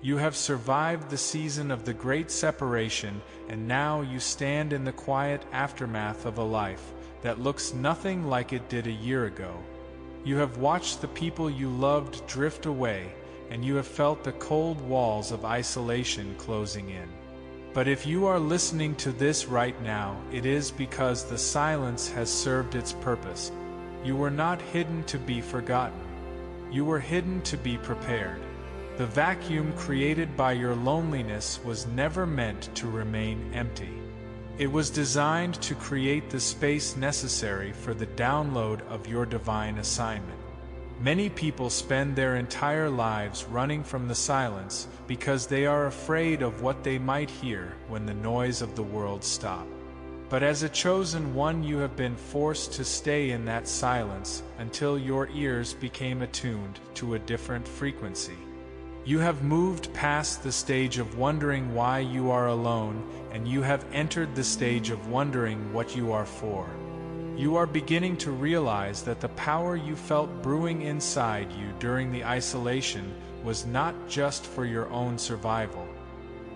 You have survived the season of the great separation, and now you stand in the quiet aftermath of a life that looks nothing like it did a year ago. You have watched the people you loved drift away, and you have felt the cold walls of isolation closing in. But if you are listening to this right now, it is because the silence has served its purpose. You were not hidden to be forgotten. You were hidden to be prepared. The vacuum created by your loneliness was never meant to remain empty. It was designed to create the space necessary for the download of your divine assignment. Many people spend their entire lives running from the silence because they are afraid of what they might hear when the noise of the world stops. But as a chosen one, you have been forced to stay in that silence until your ears became attuned to a different frequency. You have moved past the stage of wondering why you are alone, and you have entered the stage of wondering what you are for. You are beginning to realize that the power you felt brewing inside you during the isolation was not just for your own survival.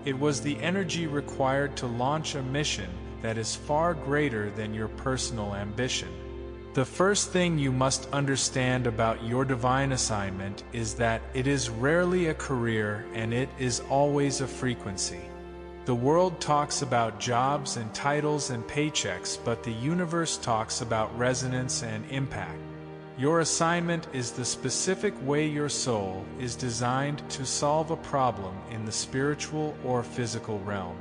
It was the energy required to launch a mission that is far greater than your personal ambition. The first thing you must understand about your divine assignment is that it is rarely a career, and it is always a frequency. The world talks about jobs and titles and paychecks, but the universe talks about resonance and impact. Your assignment is the specific way your soul is designed to solve a problem in the spiritual or physical realm.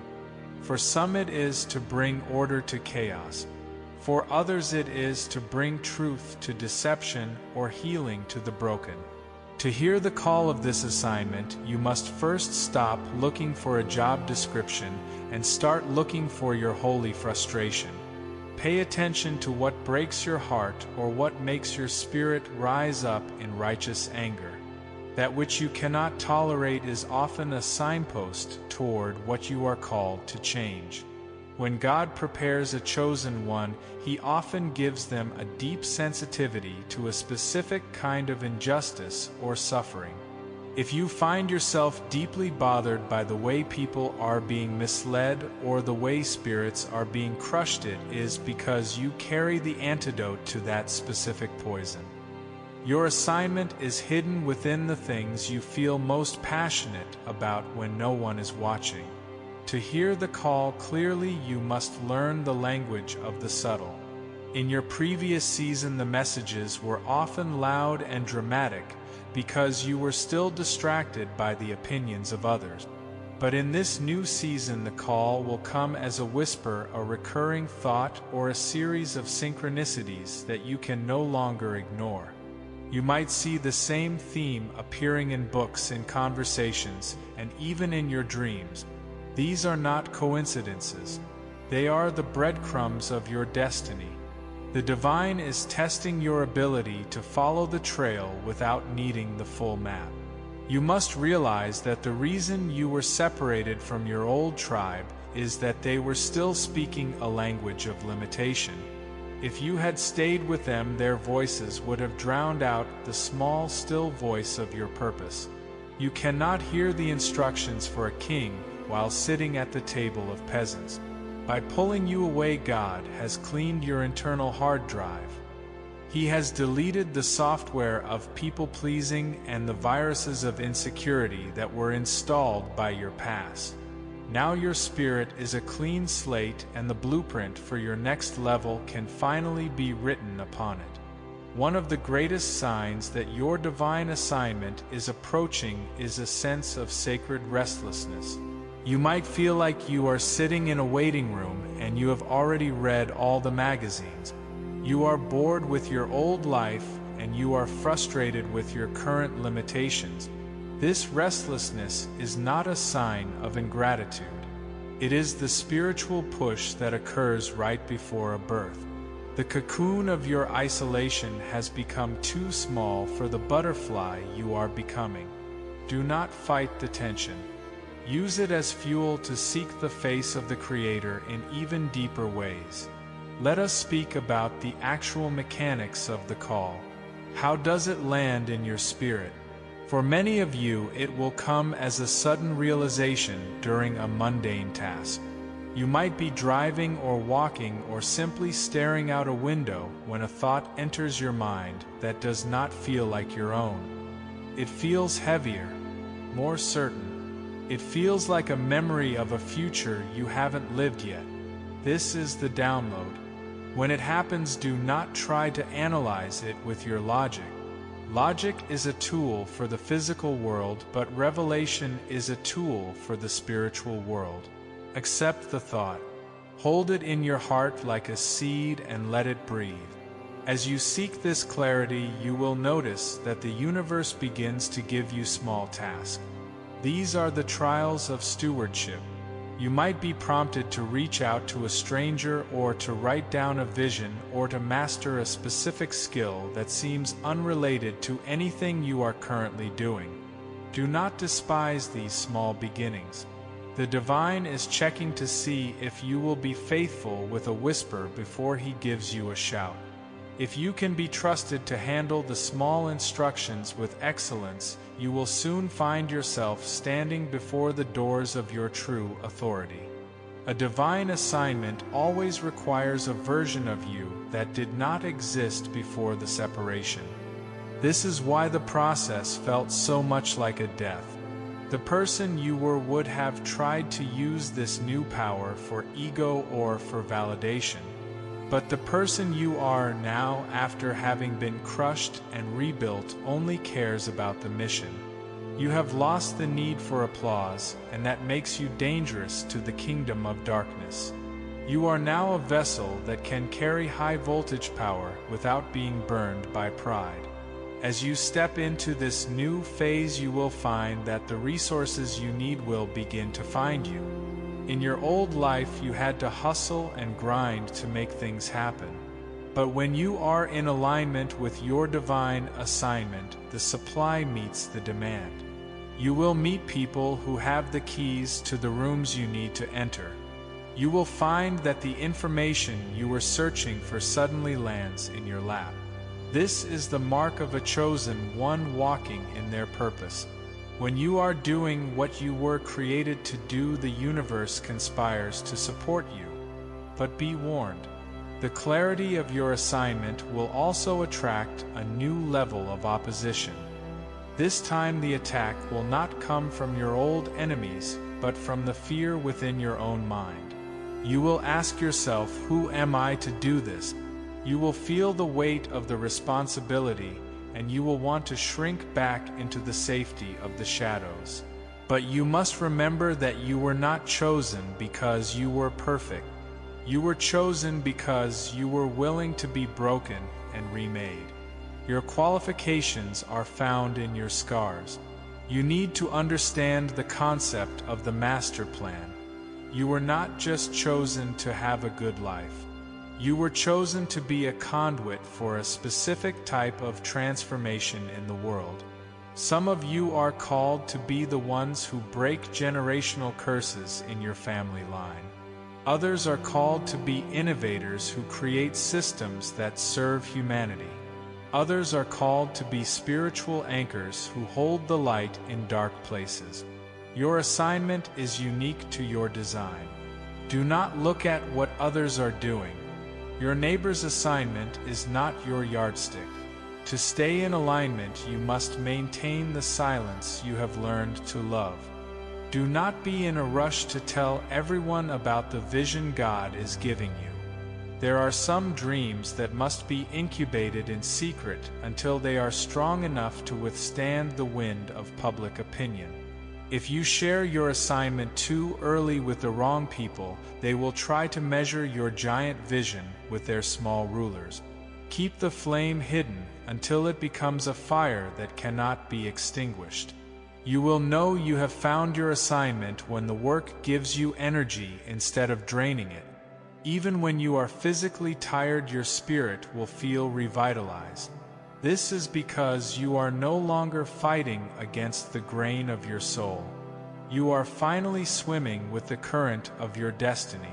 For some it is to bring order to chaos. For others it is to bring truth to deception or healing to the broken. To hear the call of this assignment, you must first stop looking for a job description and start looking for your holy frustration. Pay attention to what breaks your heart or what makes your spirit rise up in righteous anger. That which you cannot tolerate is often a signpost toward what you are called to change. When God prepares a chosen one, He often gives them a deep sensitivity to a specific kind of injustice or suffering. If you find yourself deeply bothered by the way people are being misled or the way spirits are being crushed, it is because you carry the antidote to that specific poison. Your assignment is hidden within the things you feel most passionate about when no one is watching. To hear the call clearly, you must learn the language of the subtle. In your previous season, the messages were often loud and dramatic because you were still distracted by the opinions of others. But in this new season, the call will come as a whisper, a recurring thought, or a series of synchronicities that you can no longer ignore. You might see the same theme appearing in books, in conversations, and even in your dreams. These are not coincidences. They are the breadcrumbs of your destiny. The divine is testing your ability to follow the trail without needing the full map. You must realize that the reason you were separated from your old tribe is that they were still speaking a language of limitation. If you had stayed with them, their voices would have drowned out the small, still voice of your purpose. You cannot hear the instructions for a king while sitting at the table of peasants. By pulling you away, God has cleaned your internal hard drive. He has deleted the software of people-pleasing and the viruses of insecurity that were installed by your past. Now your spirit is a clean slate, and the blueprint for your next level can finally be written upon it. One of the greatest signs that your divine assignment is approaching is a sense of sacred restlessness. You might feel like you are sitting in a waiting room and you have already read all the magazines. You are bored with your old life and you are frustrated with your current limitations. This restlessness is not a sign of ingratitude. It is the spiritual push that occurs right before a birth. The cocoon of your isolation has become too small for the butterfly you are becoming. Do not fight the tension. Use it as fuel to seek the face of the Creator in even deeper ways. Let us speak about the actual mechanics of the call. How does it land in your spirit? For many of you, it will come as a sudden realization during a mundane task. You might be driving or walking or simply staring out a window when a thought enters your mind that does not feel like your own. It feels heavier, more certain. It feels like a memory of a future you haven't lived yet. This is the download. When it happens, do not try to analyze it with your logic. Logic is a tool for the physical world, but revelation is a tool for the spiritual world. Accept the thought. Hold it in your heart like a seed and let it breathe. As you seek this clarity, you will notice that the universe begins to give you small tasks. These are the trials of stewardship. You might be prompted to reach out to a stranger or to write down a vision or to master a specific skill that seems unrelated to anything you are currently doing. Do not despise these small beginnings. The divine is checking to see if you will be faithful with a whisper before he gives you a shout. If you can be trusted to handle the small instructions with excellence, you will soon find yourself standing before the doors of your true authority. A divine assignment always requires a version of you that did not exist before the separation. This is why the process felt so much like a death. The person you were would have tried to use this new power for ego or for validation. But the person you are now, after having been crushed and rebuilt, only cares about the mission. You have lost the need for applause, and that makes you dangerous to the kingdom of darkness. You are now a vessel that can carry high voltage power without being burned by pride. As you step into this new phase, you will find that the resources you need will begin to find you. In your old life, you had to hustle and grind to make things happen. But when you are in alignment with your divine assignment, the supply meets the demand. You will meet people who have the keys to the rooms you need to enter. You will find that the information you were searching for suddenly lands in your lap. This is the mark of a chosen one walking in their purpose. When you are doing what you were created to do, the universe conspires to support you. But be warned, the clarity of your assignment will also attract a new level of opposition. This time the attack will not come from your old enemies, but from the fear within your own mind. You will ask yourself, who am I to do this? You will feel the weight of the responsibility, and you will want to shrink back into the safety of the shadows. But you must remember that you were not chosen because you were perfect. You were chosen because you were willing to be broken and remade. Your qualifications are found in your scars. You need to understand the concept of the master plan. You were not just chosen to have a good life. You were chosen to be a conduit for a specific type of transformation in the world. Some of you are called to be the ones who break generational curses in your family line. Others are called to be innovators who create systems that serve humanity. Others are called to be spiritual anchors who hold the light in dark places. Your assignment is unique to your design. Do not look at what others are doing. Your neighbor's assignment is not your yardstick. To stay in alignment, you must maintain the silence you have learned to love. Do not be in a rush to tell everyone about the vision God is giving you. There are some dreams that must be incubated in secret until they are strong enough to withstand the wind of public opinion. If you share your assignment too early with the wrong people, they will try to measure your giant vision with their small rulers. Keep the flame hidden until it becomes a fire that cannot be extinguished. You will know you have found your assignment when the work gives you energy instead of draining it. Even when you are physically tired, your spirit will feel revitalized. This is because you are no longer fighting against the grain of your soul. You are finally swimming with the current of your destiny.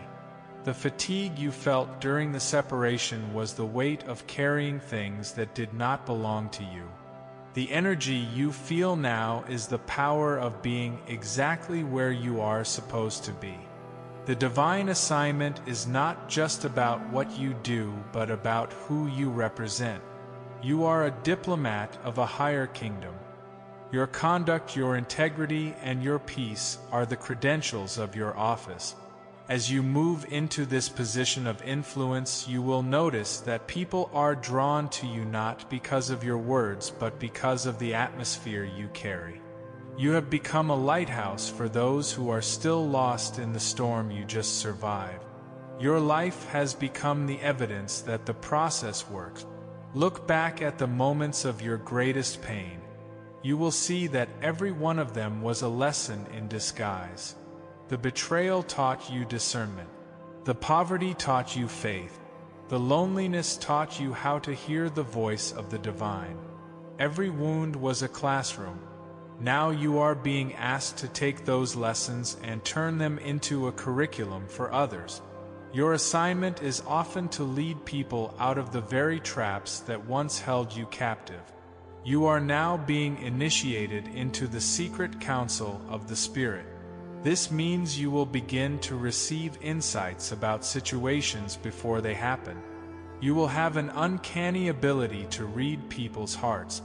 The fatigue you felt during the separation was the weight of carrying things that did not belong to you. The energy you feel now is the power of being exactly where you are supposed to be. The divine assignment is not just about what you do, but about who you represent. You are a diplomat of a higher kingdom. Your conduct, your integrity, and your peace are the credentials of your office. As you move into this position of influence, you will notice that people are drawn to you not because of your words, but because of the atmosphere you carry. You have become a lighthouse for those who are still lost in the storm you just survived. Your life has become the evidence that the process works. Look back at the moments of your greatest pain. You will see that every one of them was a lesson in disguise. The betrayal taught you discernment. The poverty taught you faith. The loneliness taught you how to hear the voice of the divine. Every wound was a classroom. Now you are being asked to take those lessons and turn them into a curriculum for others. Your assignment is often to lead people out of the very traps that once held you captive. You are now being initiated into the secret counsel of the Spirit. This means you will begin to receive insights about situations before they happen. You will have an uncanny ability to read people's hearts.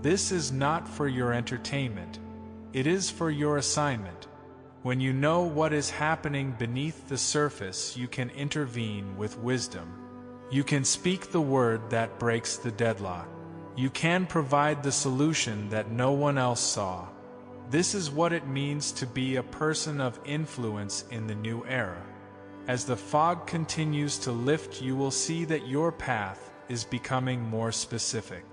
This is not for your entertainment. It is for your assignment. When you know what is happening beneath the surface, you can intervene with wisdom. You can speak the word that breaks the deadlock. You can provide the solution that no one else saw. This is what it means to be a person of influence in the new era. As the fog continues to lift, you will see that your path is becoming more specific.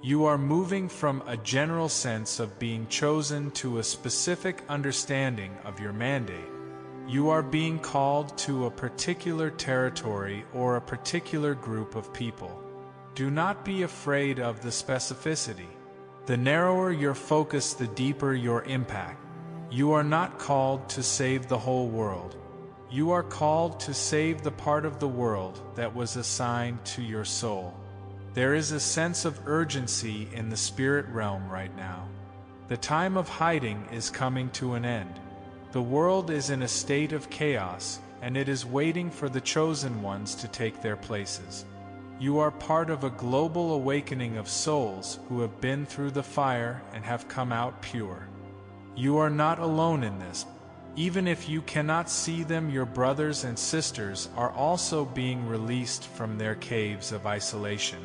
You are moving from a general sense of being chosen to a specific understanding of your mandate. You are being called to a particular territory or a particular group of people. Do not be afraid of the specificity. The narrower your focus, the deeper your impact. You are not called to save the whole world. You are called to save the part of the world that was assigned to your soul. There is a sense of urgency in the spirit realm right now. The time of hiding is coming to an end. The world is in a state of chaos, and it is waiting for the chosen ones to take their places. You are part of a global awakening of souls who have been through the fire and have come out pure. You are not alone in this. Even if you cannot see them, your brothers and sisters are also being released from their caves of isolation.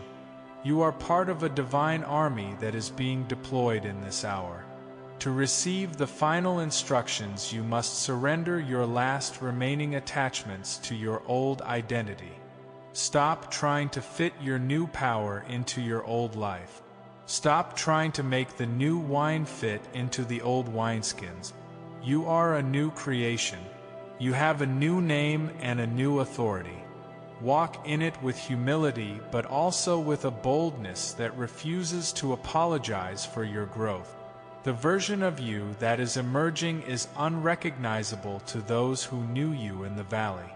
You are part of a divine army that is being deployed in this hour. To receive the final instructions, you must surrender your last remaining attachments to your old identity. Stop trying to fit your new power into your old life. Stop trying to make the new wine fit into the old wineskins. You are a new creation. You have a new name and a new authority. Walk in it with humility, but also with a boldness that refuses to apologize for your growth. The version of you that is emerging is unrecognizable to those who knew you in the valley.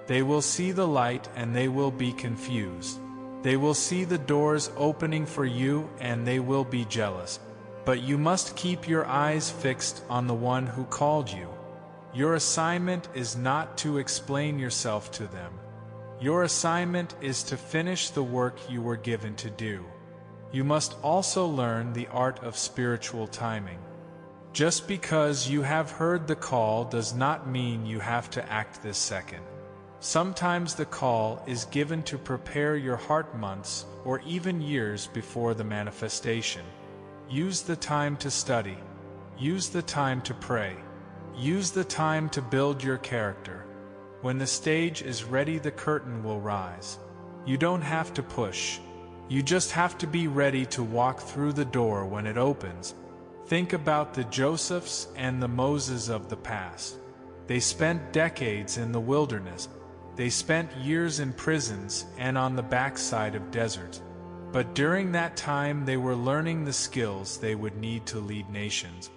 They will see the light and they will be confused. They will see the doors opening for you and they will be jealous. But you must keep your eyes fixed on the one who called you. Your assignment is not to explain yourself to them. Your assignment is to finish the work you were given to do. You must also learn the art of spiritual timing. Just because you have heard the call does not mean you have to act this second. Sometimes the call is given to prepare your heart months or even years before the manifestation. Use the time to study. Use the time to pray. Use the time to build your character. When the stage is ready, the curtain will rise. You don't have to push. You just have to be ready to walk through the door when it opens. Think about the Josephs and the Moses of the past. They spent decades in the wilderness. They spent years in prisons and on the backside of deserts. But during that time, they were learning the skills they would need to lead nations.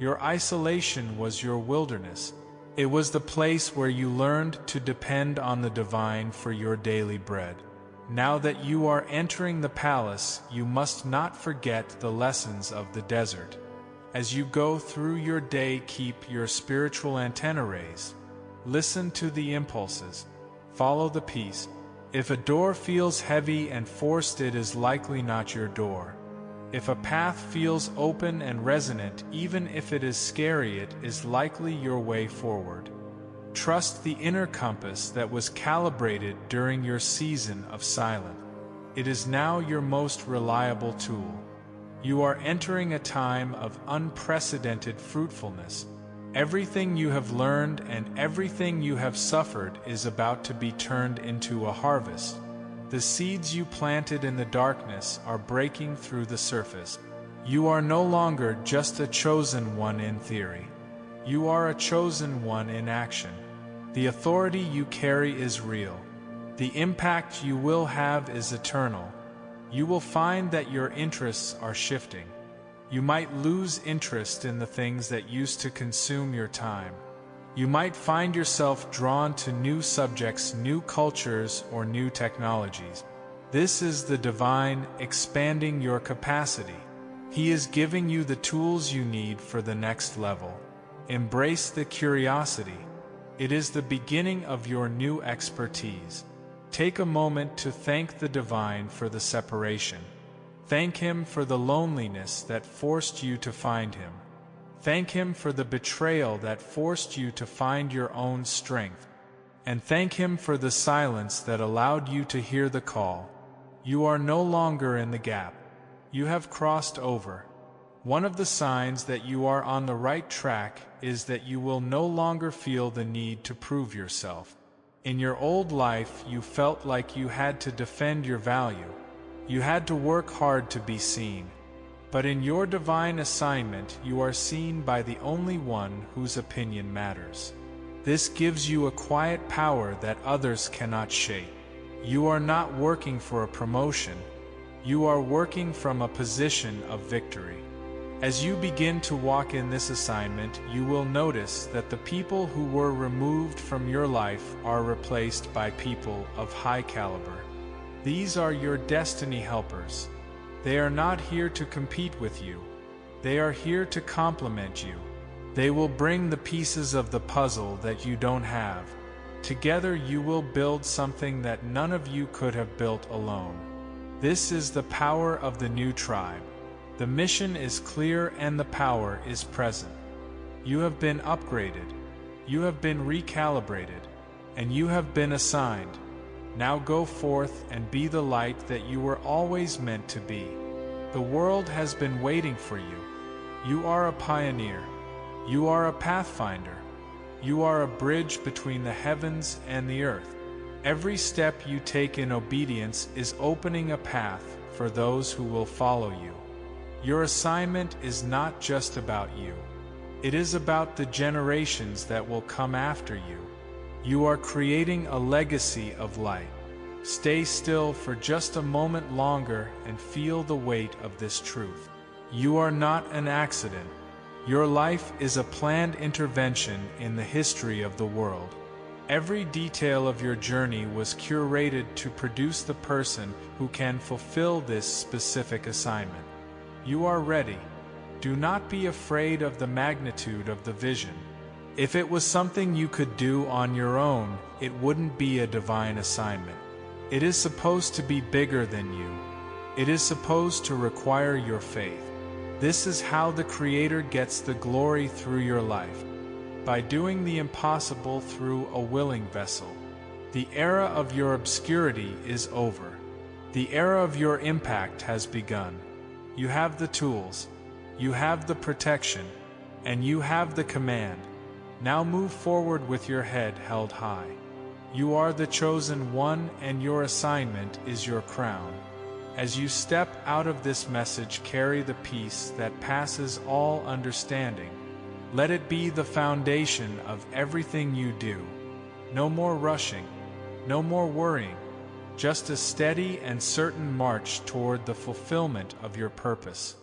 Your isolation was your wilderness. It was the place where you learned to depend on the divine for your daily bread. Now that you are entering the palace, you must not forget the lessons of the desert. As you go through your day, keep your spiritual antenna raised. Listen to the impulses. Follow the peace. If a door feels heavy and forced, it is likely not your door. If a path feels open and resonant, even if it is scary, it is likely your way forward. Trust the inner compass that was calibrated during your season of silence. It is now your most reliable tool. You are entering a time of unprecedented fruitfulness. Everything you have learned and everything you have suffered is about to be turned into a harvest. The seeds you planted in the darkness are breaking through the surface. You are no longer just a chosen one in theory. You are a chosen one in action. The authority you carry is real. The impact you will have is eternal. You will find that your interests are shifting. You might lose interest in the things that used to consume your time. You might find yourself drawn to new subjects, new cultures, or new technologies. This is the divine expanding your capacity. He is giving you the tools you need for the next level. Embrace the curiosity. It is the beginning of your new expertise. Take a moment to thank the divine for the separation. Thank him for the loneliness that forced you to find him. Thank him for the betrayal that forced you to find your own strength. And thank him for the silence that allowed you to hear the call. You are no longer in the gap. You have crossed over. One of the signs that you are on the right track is that you will no longer feel the need to prove yourself. In your old life, you felt like you had to defend your value. You had to work hard to be seen. But in your divine assignment, you are seen by the only one whose opinion matters. This gives you a quiet power that others cannot shake. You are not working for a promotion. You are working from a position of victory. As you begin to walk in this assignment, you will notice that the people who were removed from your life are replaced by people of high caliber. These are your destiny helpers. They are not here to compete with you. They are here to complement you. They will bring the pieces of the puzzle that you don't have. Together you will build something that none of you could have built alone. This is the power of the new tribe. The mission is clear and the power is present. You have been upgraded. You have been recalibrated. And you have been assigned. Now go forth and be the light that you were always meant to be. The world has been waiting for you. You are a pioneer. You are a pathfinder. You are a bridge between the heavens and the earth. Every step you take in obedience is opening a path for those who will follow you. Your assignment is not just about you. It is about the generations that will come after you. You are creating a legacy of light. Stay still for just a moment longer and feel the weight of this truth. You are not an accident. Your life is a planned intervention in the history of the world. Every detail of your journey was curated to produce the person who can fulfill this specific assignment. You are ready. Do not be afraid of the magnitude of the vision. If it was something you could do on your own, it wouldn't be a divine assignment. It is supposed to be bigger than you. It is supposed to require your faith. This is how the Creator gets the glory through your life. By doing the impossible through a willing vessel. The era of your obscurity is over. The era of your impact has begun. You have the tools, you have the protection, and you have the command. Now move forward with your head held high. You are the chosen one, and your assignment is your crown. As you step out of this message, carry the peace that passes all understanding. Let it be the foundation of everything you do. No more rushing, no more worrying. Just a steady and certain march toward the fulfillment of your purpose.